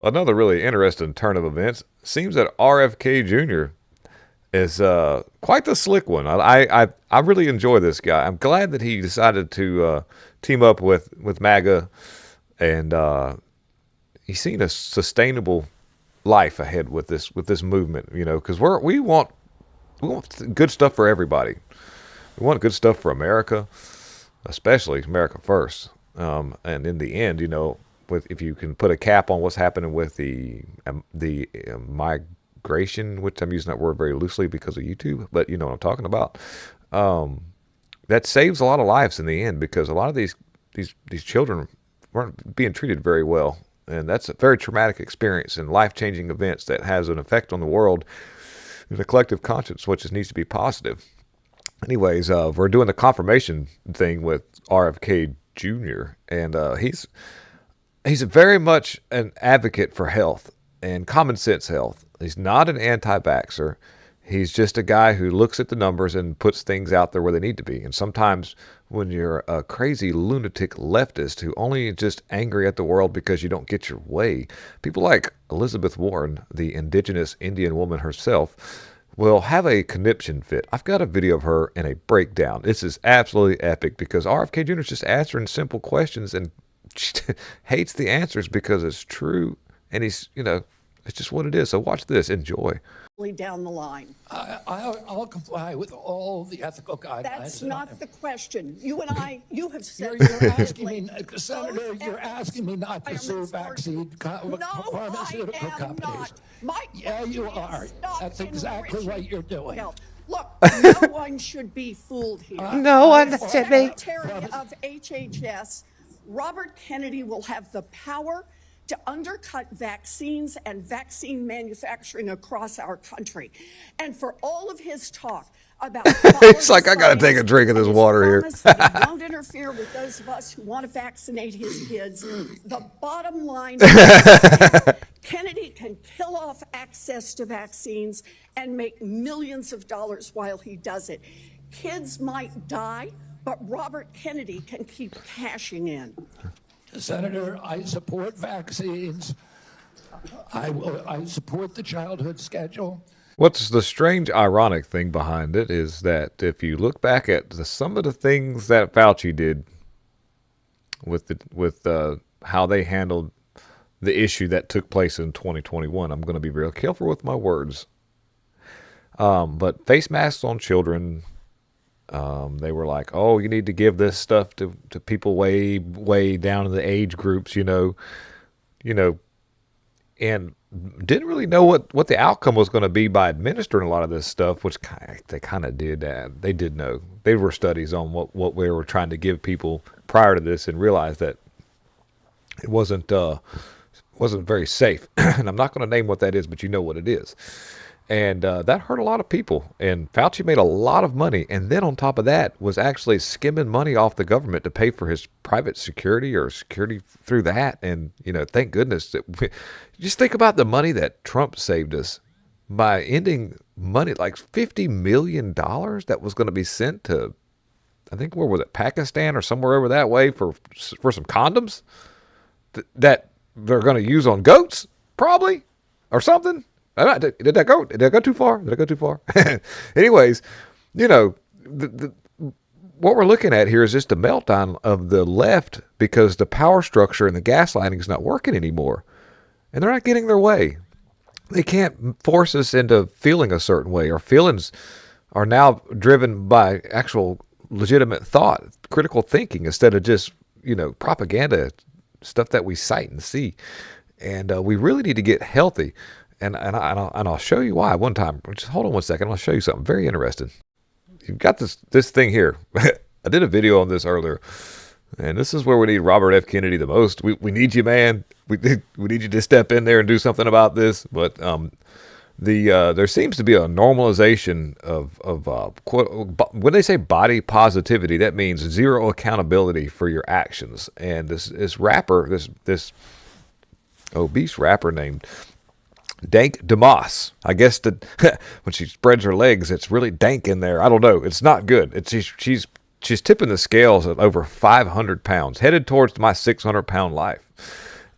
Another really interesting turn of events seems that RFK Jr. is quite the slick one. I really enjoy this guy. I'm glad that he decided to team up with MAGA, and he's seen a sustainable life ahead with this movement. You know, because we want good stuff for everybody. We want good stuff for America, especially America first. And in the end, you know, with if you can put a cap on what's happening with the migration, which I'm using that word very loosely because of YouTube, but you know what I'm talking about. Um, that saves a lot of lives in the end because a lot of these children weren't being treated very well, and that's a very traumatic experience and life changing events that has an effect on the world and the collective conscience, which needs to be positive. Anyways, we're doing the confirmation thing with RFK Jr. and he's very much an advocate for health and common sense health. He's not an anti-vaxxer. He's just a guy who looks at the numbers and puts things out there where they need to be. And sometimes when you're a crazy lunatic leftist who only is just angry at the world because you don't get your way, people like Elizabeth Warren, the indigenous Indian woman herself, will have a conniption fit. I've got a video of her in a breakdown. This is absolutely epic because RFK Jr. is just answering simple questions and hates the answers because it's true. And he's, you know, it's just what it is. So watch this. Enjoy. Down the line. I'll comply with all the ethical guidelines. That's not the question. You and I, you have said You're asking me, Senator, you're asking me not to sue vaccine pharmaceutical companies. Yeah, you are. That's exactly what you're doing. Look, no one should be fooled here. No one should be. Secretary of HHS, Robert Kennedy, will have the power to undercut vaccines and vaccine manufacturing across our country. And for all of his talk about it's like, I got to take a drink of this water here. That he won't interfere with those of us who want to vaccinate his kids. The bottom line is Kennedy can kill off access to vaccines and make millions of dollars while he does it. Kids might die, but Robert Kennedy can keep cashing in. Senator, I support vaccines. I support the childhood schedule. What's the strange, ironic thing behind it is that if you look back at some of the things that Fauci did with how they handled the issue that took place in 2021, I'm going to be real careful with my words. But face masks on children. They were like, oh, you need to give this stuff to people way down in the age groups, you know, and didn't really know what the outcome was going to be by administering a lot of this stuff, which they kind of did. They did know. There were studies on what we were trying to give people prior to this and realized that it wasn't very safe. And I'm not going to name what that is, but you know what it is. And that hurt a lot of people. And Fauci made a lot of money. And then on top of that was actually skimming money off the government to pay for his private security or security through that. And, you know, thank goodness. Just think about the money that Trump saved us by ending money, like $50 million that was going to be sent to, I think, where was it, Pakistan or somewhere over that way for some condoms that they're going to use on goats, probably, or something. Did that go too far? Did I go too far? Anyways, you know, what we're looking at here is just a meltdown of the left because the power structure and the gaslighting is not working anymore. And they're not getting their way. They can't force us into feeling a certain way. Our feelings are now driven by actual legitimate thought, critical thinking, instead of just, you know, propaganda, stuff that we cite and see. And we really need to get healthy. And I'll show you why one time. Just hold on one second. I'll show you something very interesting. You've got this thing here. I did a video on this earlier. And this is where we need Robert F. Kennedy the most. We need you, man. We need you to step in there and do something about this. But there seems to be a normalization of when they say body positivity, that means zero accountability for your actions. And this rapper, this obese rapper named Dank DeMoss. I guess that when she spreads her legs, it's really dank in there. I don't know. It's not good. She's tipping the scales at over 500 pounds, headed towards my 600-pound life.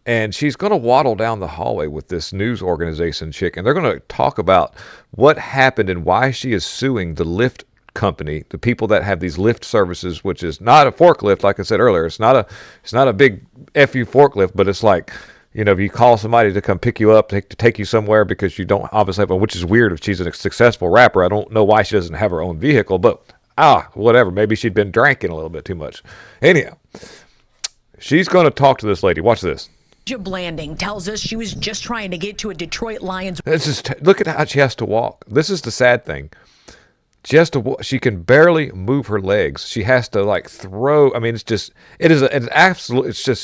And she's going to waddle down the hallway with this news organization chick, and they're going to talk about what happened and why she is suing the Lyft company, the people that have these Lyft services, which is not a forklift, like I said earlier. It's not a big FU forklift, but it's like, if you call somebody to come pick you up, to take you somewhere because you don't obviously have, which is weird if she's a successful rapper. I don't know why she doesn't have her own vehicle, but whatever. Maybe she'd been drinking a little bit too much. Anyhow, she's going to talk to this lady. Watch this. Blanding tells us she was just trying to get to a Detroit Lions. Look at how she has to walk. This is the sad thing. She can barely move her legs. She has to throw. I mean, it's just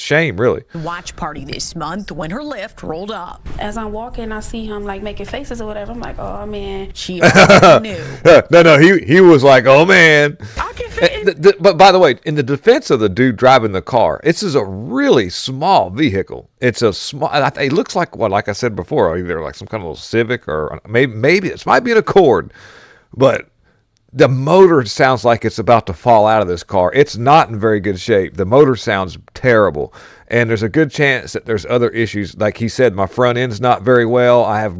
shame, really. Watch party this month when her Lyft rolled up. As I'm walking, I see him making faces or whatever. I'm like, oh man. She already knew. No, he was like, oh man. I can fit in. But by the way, in the defense of the dude driving the car, this is a really small vehicle. It's a small. It looks like like I said before, either like some kind of little Civic or maybe it might be an Accord, but. The motor sounds like it's about to fall out of this car. It's not in very good shape. The motor sounds terrible. And there's a good chance that there's other issues. Like he said, my front end's not very well. I have,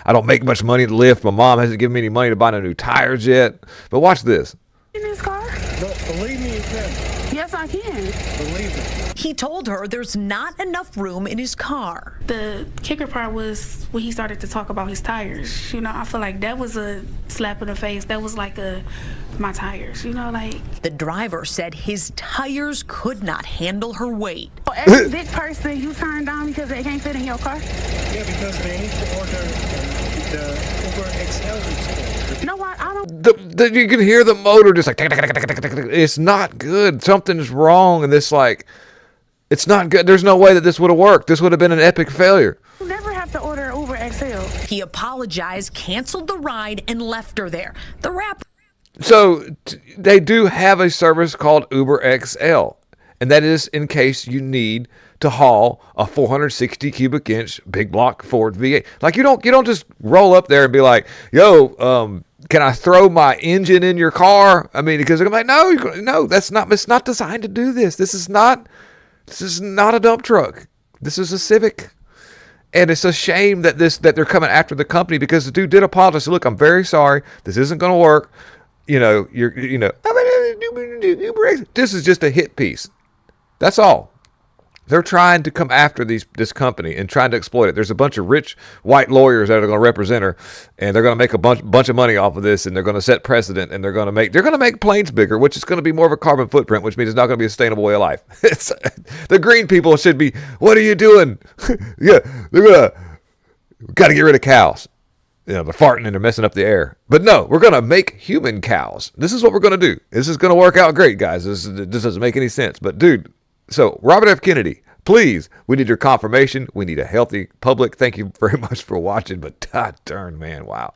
I don't make much money to lift. My mom hasn't given me any money to buy no new tires yet. But watch this. In this car? No, believe me, you can. Yes, I can. Believe me. He told her there's not enough room in his car. The kicker part was when he started to talk about his tires. I feel like that was a slap in the face. That was like my tires, The driver said his tires could not handle her weight. Every big person you turn down because they can't fit in your car? Yeah, because they need to order the Uber XL. No, I don't. You can hear the motor just like, it's not good. Something's wrong. And it's not good. There's no way that this would have worked. This would have been an epic failure. You never have to order Uber XL. He apologized, canceled the ride, and left her there. The rapper. So they do have a service called Uber XL, and that is in case you need to haul a 460 cubic inch big block Ford V8. Like you don't just roll up there and be like, "Yo, can I throw my engine in your car?" I mean, because they're like, "No, that's not. It's not designed to do this. This is not a dump truck. This is a Civic." And it's a shame that they're coming after the company because the dude did apologize. Look, I'm very sorry. This isn't going to work. This is just a hit piece. That's all. They're trying to come after this company and trying to exploit it. There's a bunch of rich white lawyers that are going to represent her, and they're going to make a bunch of money off of this, and they're going to set precedent, and they're going to make planes bigger, which is going to be more of a carbon footprint, which means it's not going to be a sustainable way of life. The green people should be, what are you doing? Yeah, got to get rid of cows. They're farting and they're messing up the air. But no, we're going to make human cows. This is what we're going to do. This is going to work out great, guys. This doesn't make any sense. But dude, so Robert F. Kennedy, please, we need your confirmation. We need a healthy public. Thank you very much for watching. But god darn, man, wow.